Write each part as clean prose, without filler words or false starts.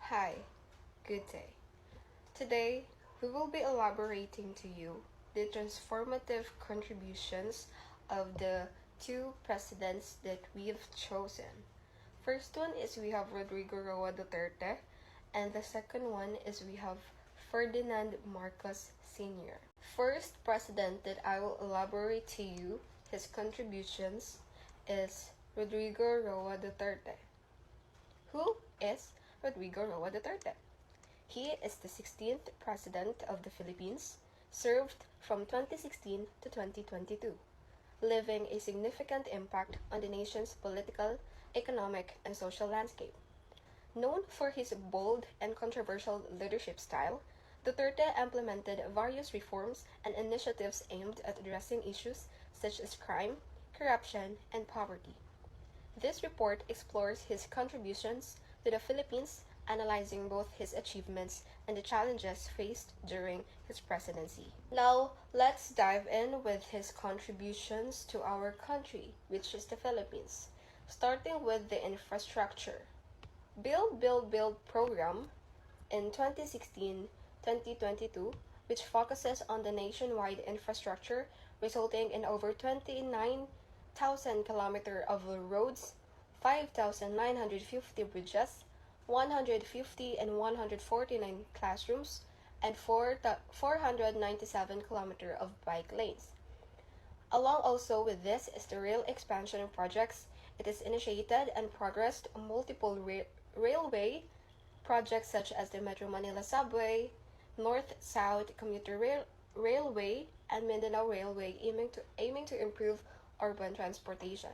Hi, good day. Today, we will be elaborating to you the transformative contributions of the two presidents that we've chosen. First one is we have Rodrigo Roa Duterte, and the second one is we have Ferdinand Marcos Sr. First president that I will elaborate to you his contributions is Rodrigo Roa Duterte. Who is Rodrigo Roa Duterte? He is the 16th President of the Philippines, served from 2016 to 2022, leaving a significant impact on the nation's political, economic, and social landscape. Known for his bold and controversial leadership style, Duterte implemented various reforms and initiatives aimed at addressing issues such as crime, corruption, and poverty. This report explores his contributions to the Philippines, analyzing both his achievements and the challenges faced during his presidency. Now, let's dive in with his contributions to our country, which is the Philippines, starting with the infrastructure. Build program in 2016-2022, which focuses on the nationwide infrastructure, resulting in over 29,000 kilometers of roads, 5,950 bridges, 150 and 149 classrooms, and 497 kilometers of bike lanes. Along also with this is the rail expansion projects. It is initiated and progressed multiple railway projects such as the Metro Manila Subway, North-South Commuter Railway, and Mindanao Railway, aiming to improve urban transportation.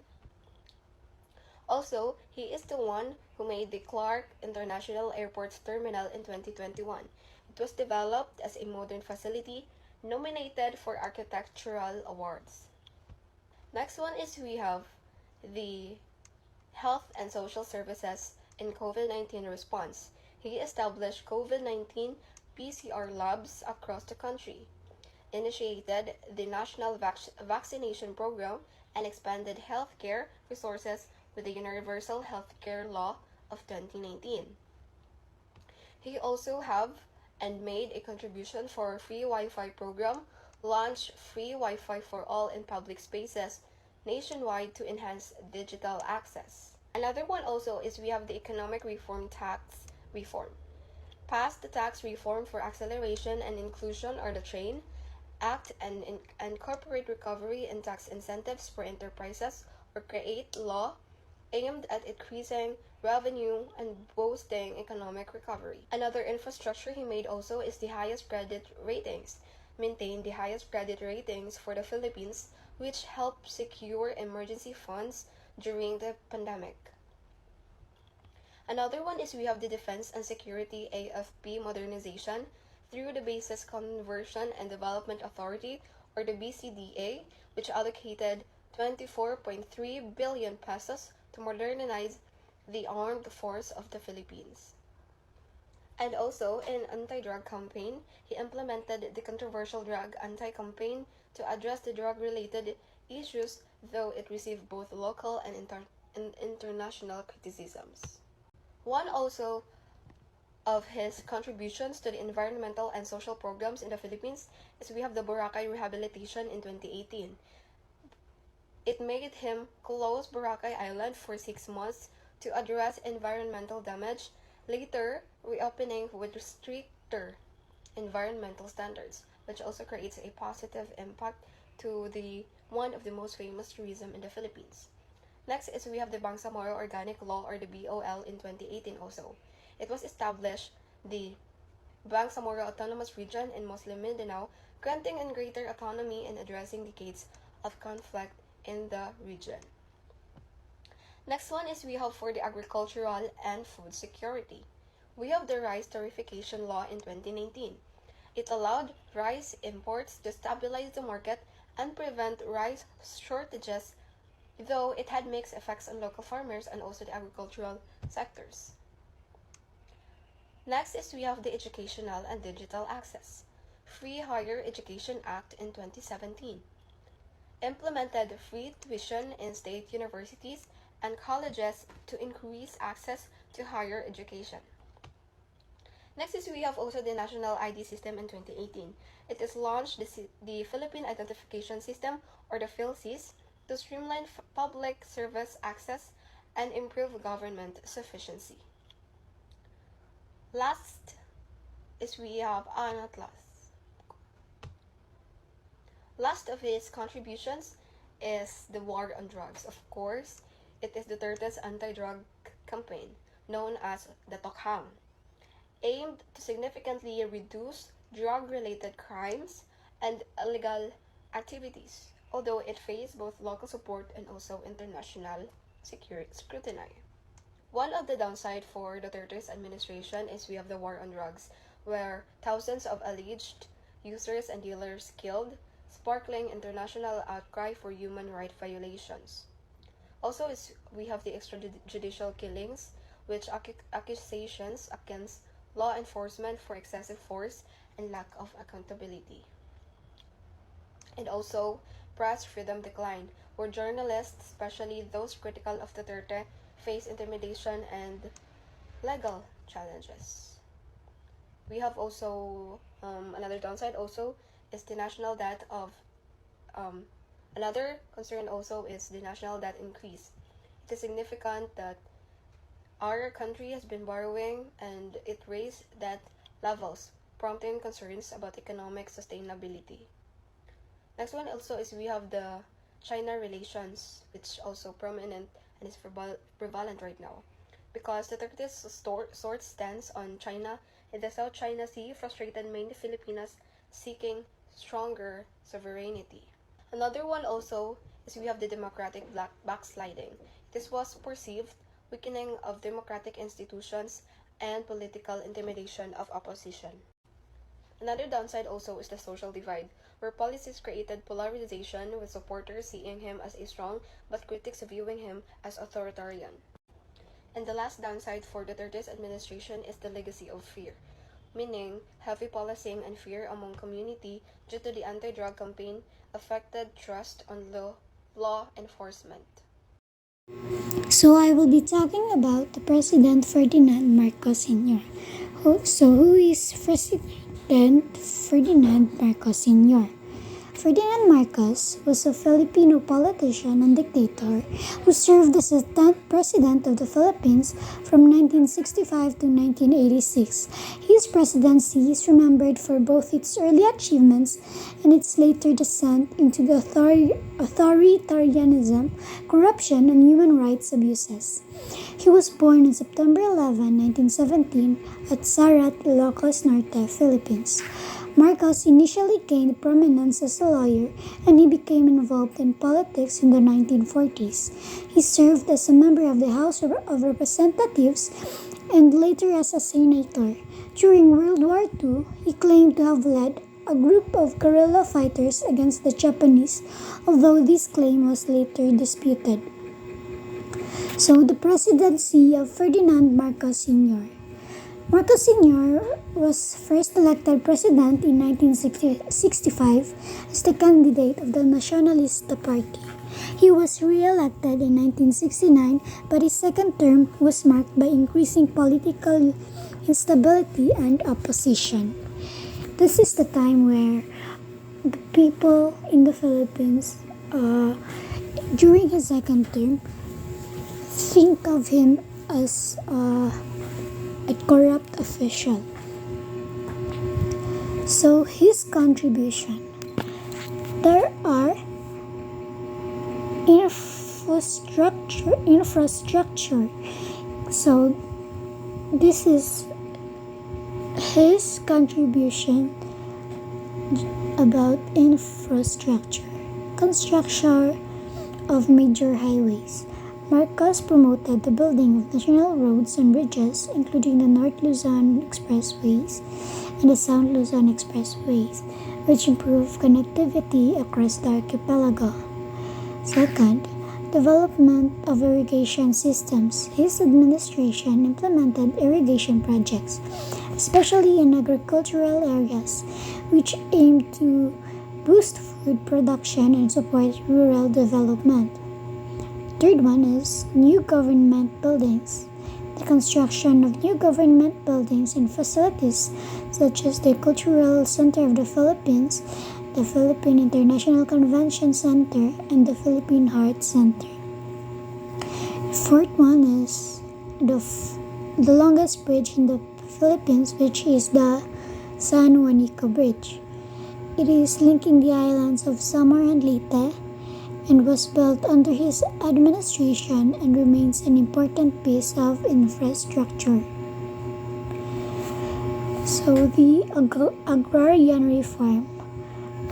Also, he is the one who made the Clark International Airport's terminal in 2021. It was developed as a modern facility, nominated for architectural awards. Next one is we have the health and social services in COVID-19 response. He established COVID-19 PCR labs across the country, initiated the national vaccination program, and expanded healthcare resources with the Universal Healthcare Law of 2019. He also have and made a contribution for free Wi-Fi program, launched free Wi-Fi for all in public spaces nationwide to enhance digital access. Another one also is we have the economic reform tax reform. Passed the tax reform for acceleration and inclusion, or the TRAIN Act, and corporate recovery and tax incentives for enterprises, or CREATE law, aimed at increasing revenue and boosting economic recovery. Another infrastructure he made also is the highest credit ratings. Maintained the highest credit ratings for the Philippines, which helped secure emergency funds during the pandemic. Another one is we have the Defense and Security AFP modernization through the Bases Conversion and Development Authority, or the BCDA, which allocated 24.3 billion pesos to modernize the armed force of the Philippines. And also, in anti-drug campaign, he implemented the controversial drug anti-campaign to address the drug-related issues, though it received both local and international criticisms. One also of his contributions to the environmental and social programs in the Philippines is we have the Boracay Rehabilitation in 2018. It made him close Boracay Island for 6 months to address environmental damage, later reopening with stricter environmental standards, which also creates a positive impact to the one of the most famous tourism in the Philippines. Next is we have the Bangsamoro Organic Law, or the BOL, in 2018 also. It was established the Bangsamoro Autonomous Region in Muslim Mindanao, granting in greater autonomy in addressing decades of conflict in the region. Next one is we have for the agricultural and food security. We have the Rice Tariffication Law in 2019. It allowed rice imports to stabilize the market and prevent rice shortages, though it had mixed effects on local farmers and also the agricultural sectors. Next is we have the Educational and Digital Access. Free Higher Education Act in 2017. Implemented free tuition in state universities and colleges to increase access to higher education. Next is we have also the National ID System in 2018. It is launched the Philippine Identification System, or the PhilSys, to streamline public service access and improve government sufficiency. Last is we have, not last. Last of his contributions is the war on drugs. Of course, it is Duterte's anti-drug campaign, known as the Tokhang, aimed to significantly reduce drug-related crimes and illegal activities, although it faced both local support and also international scrutiny. One of the downside for Duterte's administration is we have the war on drugs, where thousands of alleged users and dealers killed, sparkling international outcry for human rights violations. Also, we have the extrajudicial killings, which accusations against law enforcement for excessive force and lack of accountability. And also, press freedom declined, where journalists, especially those critical of Duterte, face intimidation and legal challenges. We have also another downside also is the national debt of another concern also is the national debt increase. It is significant that our country has been borrowing and it raised debt levels, prompting concerns about economic sustainability. Next one also is we have the China relations, which also prominent and is prevalent right now, because the Turkish sword stance on China in the South China Sea frustrated many Filipinos seeking stronger sovereignty. Another one also is we have the democratic backsliding. This was perceived weakening of democratic institutions and political intimidation of opposition. Another downside also is the social divide, where policies created polarization, with supporters seeing him as a strong but critics viewing him as authoritarian. And the last downside for Duterte's administration is the legacy of fear, meaning heavy policing and fear among community due to the anti-drug campaign affected trust on law enforcement. So I will be talking about the President Ferdinand Marcos Sr. Who is President Ferdinand Marcos Sr.? Ferdinand Marcos was a Filipino politician and dictator who served as the 10th President of the Philippines from 1965 to 1986. His presidency is remembered for both its early achievements and its later descent into the authoritarianism, corruption, and human rights abuses. He was born on September 11, 1917 at Sarat, Ilocos Norte, Philippines. Marcos initially gained prominence as a lawyer, and he became involved in politics in the 1940s. He served as a member of the House of Representatives and later as a senator. During World War II, he claimed to have led a group of guerrilla fighters against the Japanese, although this claim was later disputed. So, the presidency of Ferdinand Marcos Sr. Marcos Sr. was first elected president in 1965 as the candidate of the Nacionalista Party. He was re-elected in 1969, but his second term was marked by increasing political instability and opposition. This is the time where the people in the Philippines, during his second term, think of him as a corrupt official. So his contribution, there are infrastructure. So this is his contribution about infrastructure, construction of major highways. Marcos promoted the building of national roads and bridges, including the North Luzon Expressways and the South Luzon Expressways, which improved connectivity across the archipelago. Second, development of irrigation systems. His administration implemented irrigation projects, especially in agricultural areas, which aimed to boost food production and support rural development. Third one is new government buildings. the construction of new government buildings and facilities such as the Cultural Center of the Philippines, the Philippine International Convention Center, and the Philippine Heart Center. The fourth one is the longest bridge in the Philippines, which is the San Juanico Bridge. It is linking the islands of Samar and Leyte and was built under his administration and remains an important piece of infrastructure. So, the agrarian reform.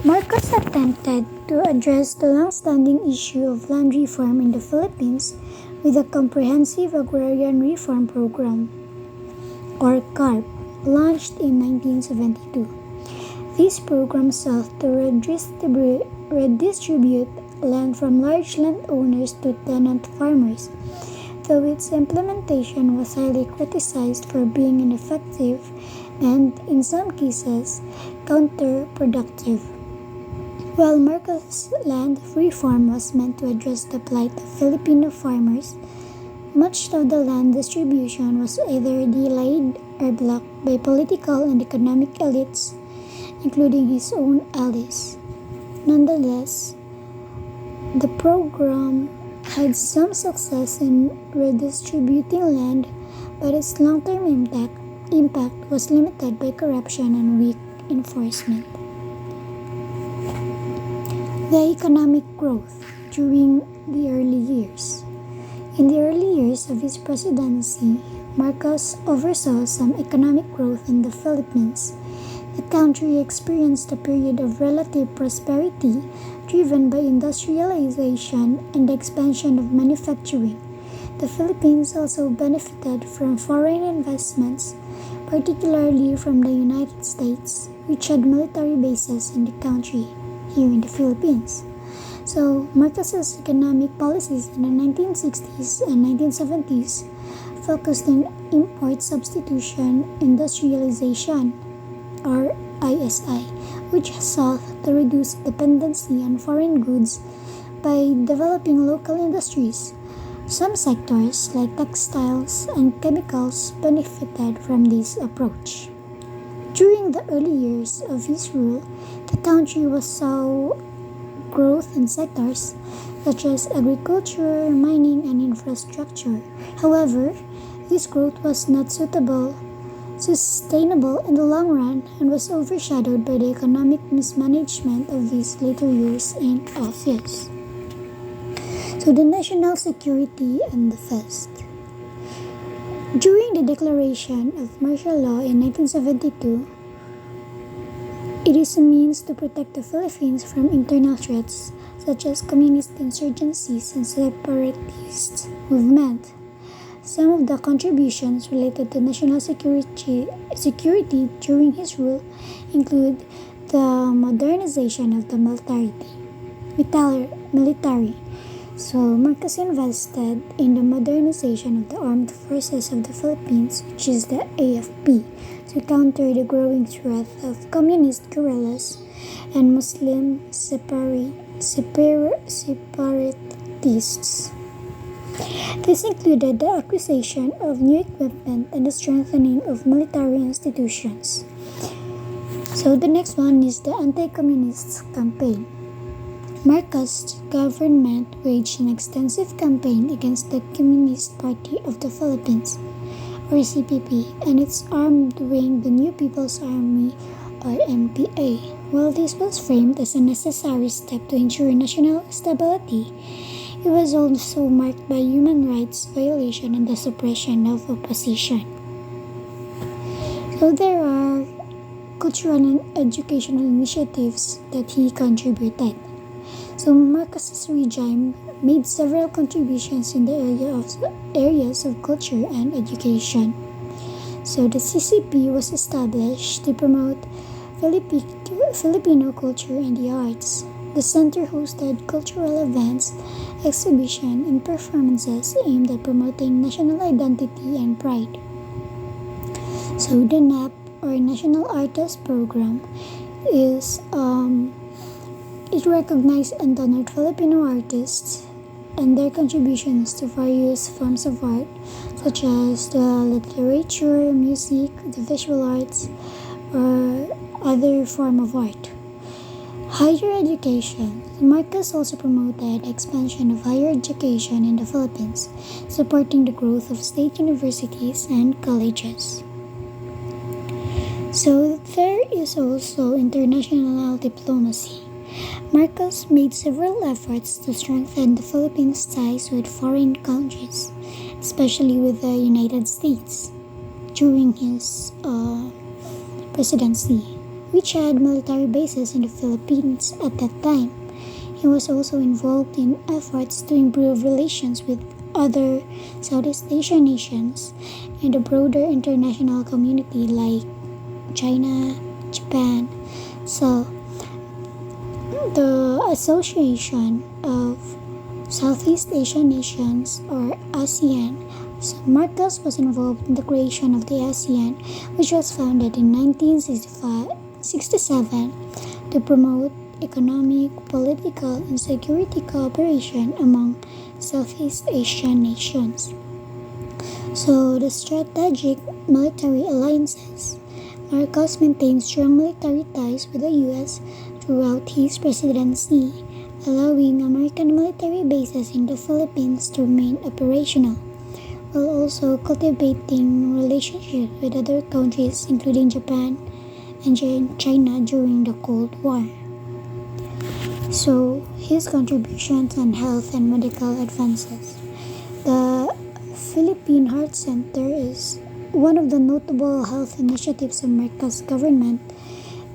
Marcos attempted to address the long-standing issue of land reform in the Philippines with a comprehensive agrarian reform program, or CARP, launched in 1972. This program sought to redistribute land from large landowners to tenant farmers, though its implementation was highly criticized for being ineffective and, in some cases, counterproductive. While Marcos' land reform was meant to address the plight of Filipino farmers, much of the land distribution was either delayed or blocked by political and economic elites, including his own allies. Nonetheless, the program had some success in redistributing land, but its long-term impact was limited by corruption and weak enforcement. The economic growth during the early years. In the early years of his presidency, Marcos oversaw some economic growth in the Philippines. The country experienced a period of relative prosperity driven by industrialization and the expansion of manufacturing. The Philippines also benefited from foreign investments, particularly from the United States, which had military bases in the country, here in the Philippines. So, Marcos's economic policies in the 1960s and 1970s focused on import substitution industrialization, or ISI, which sought to reduce dependency on foreign goods by developing local industries. Some sectors, like textiles and chemicals, benefited from this approach. During the early years of his rule, the country saw growth in sectors such as agriculture, mining, and infrastructure. However, this growth was not sustainable in the long run and was overshadowed by the economic mismanagement of these later years in office. So, the national security and defense. During the declaration of martial law in 1972, it is a means to protect the Philippines from internal threats such as communist insurgencies and separatist movement. Some of the contributions related to national security during his rule include the modernization of the military. So, Marcos invested in the modernization of the armed forces of the Philippines, which is the AFP, to counter the growing threat of communist guerrillas and Muslim separatists. This included the acquisition of new equipment and the strengthening of military institutions. So the next one is the anti-communist campaign. Marcos' government waged an extensive campaign against the Communist Party of the Philippines, or CPP, and its armed wing, the New People's Army, or NPA. While this was framed as a necessary step to ensure national stability, it was also marked by human rights violation and the suppression of opposition. So there are cultural and educational initiatives that he contributed. So Marcos's regime made several contributions in the areas of culture and education. So the CCP was established to promote Filipino culture and the arts. The center hosted cultural events, exhibitions, and performances aimed at promoting national identity and pride. So the NAP, or National Artist Program, is it recognized and honored Filipino artists and their contributions to various forms of art such as the literature, music, the visual arts, or other form of art. Higher education. Marcos also promoted expansion of higher education in the Philippines, supporting the growth of state universities and colleges. So there is also international diplomacy. Marcos made several efforts to strengthen the Philippines' ties with foreign countries, especially with the United States, during his presidency, which had military bases in the Philippines at that time. He was also involved in efforts to improve relations with other Southeast Asian nations and the broader international community like China, Japan. So, the Association of Southeast Asian Nations, or ASEAN. So Marcos was involved in the creation of the ASEAN, which was founded in 1967 to promote economic, political, and security cooperation among Southeast Asian nations. So the strategic military alliances. Marcos maintained strong military ties with the U.S. throughout his presidency, allowing American military bases in the Philippines to remain operational, while also cultivating relationships with other countries including Japan and China during the Cold War. So, his contributions on health and medical advances. The Philippine Heart Center is one of the notable health initiatives of Marcos' government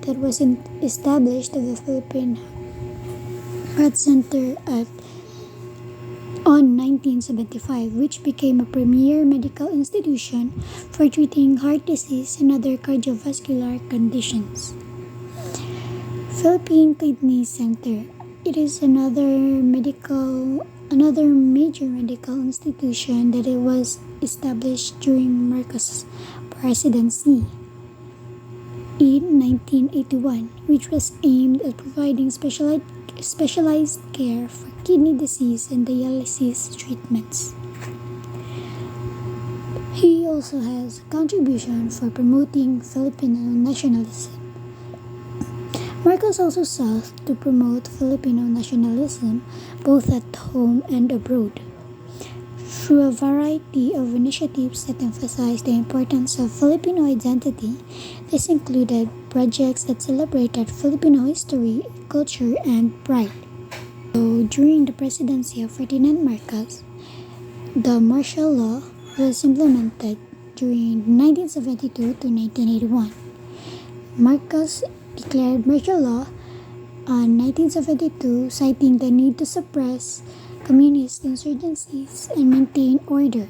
that was established at the Philippine Heart Center on 1975, which became a premier medical institution for treating heart disease and other cardiovascular conditions. Philippine Kidney Center. It is another major medical institution that it was established during Marcos' presidency in 1981, which was aimed at providing specialized care for kidney disease and dialysis treatments. He also has a contribution for promoting Filipino nationalism. Marcos also sought to promote Filipino nationalism both at home and abroad through a variety of initiatives that emphasized the importance of Filipino identity. This included projects that celebrated Filipino history, culture, and pride. So, during the presidency of Ferdinand Marcos, the martial law was implemented during 1972 to 1981. Marcos declared martial law on 1972, citing the need to suppress communist insurgencies and maintain order.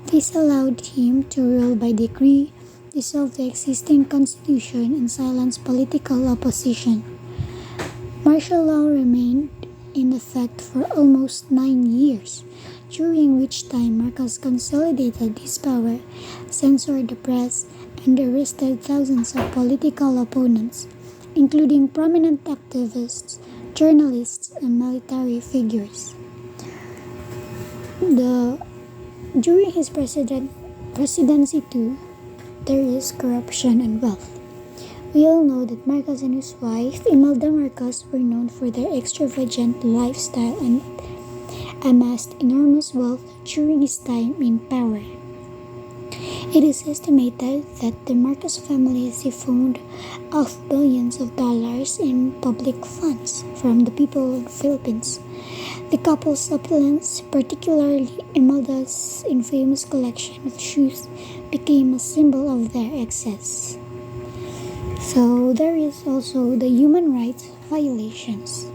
This allowed him to rule by decree, dissolve the existing constitution, and silence political opposition. Martial law remained in effect for almost 9 years, during which time Marcos consolidated his power, censored the press, and arrested thousands of political opponents, including prominent activists, journalists, and military figures. During his presidency too, there is corruption and wealth. We all know that Marcos and his wife, Imelda Marcos, were known for their extravagant lifestyle and amassed enormous wealth during his time in power. It is estimated that the Marcos family siphoned off billions of dollars in public funds from the people of the Philippines. The couple's opulence, particularly Imelda's infamous collection of shoes, became a symbol of their excess. So there is also the human rights violations.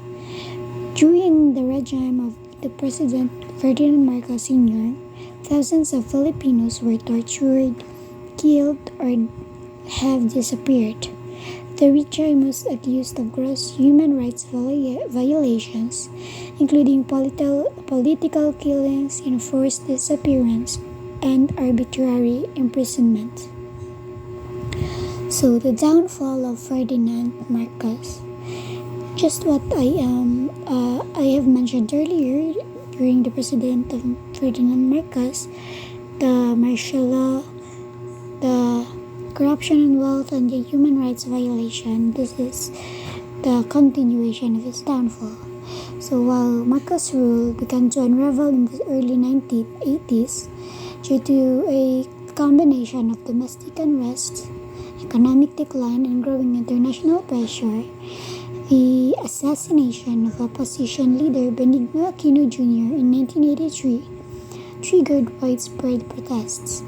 During the regime of the President Ferdinand Marcos Sr., thousands of Filipinos were tortured, killed, or have disappeared. The regime was accused of gross human rights violations, including political killings, enforced disappearance, and arbitrary imprisonment. So the downfall of Ferdinand Marcos. Just what I have mentioned earlier, during the president of Ferdinand Marcos, the martial law, the corruption and wealth, and the human rights violation. This is the continuation of his downfall. So while Marcos' rule began to unravel in the early 1980s due to a combination of domestic unrest, economic decline, and growing international pressure, the assassination of opposition leader Benigno Aquino Jr. in 1983 triggered widespread protests.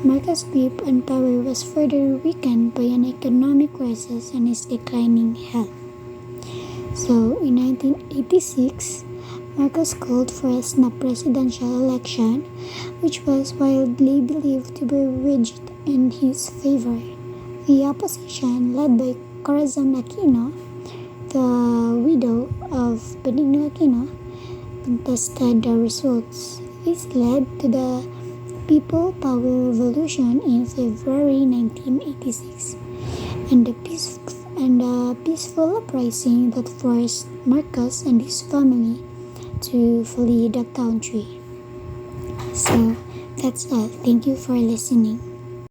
Marcos' grip on power was further weakened by an economic crisis and his declining health. So, in 1986, Marcos called for a snap presidential election, which was widely believed to be rigged in his favor. The opposition, led by Corazon Aquino, the widow of Benigno Aquino, contested the results. This led to the People Power Revolution in February 1986 and a peaceful uprising that forced Marcos and his family to flee the country. So that's all. Thank you for listening.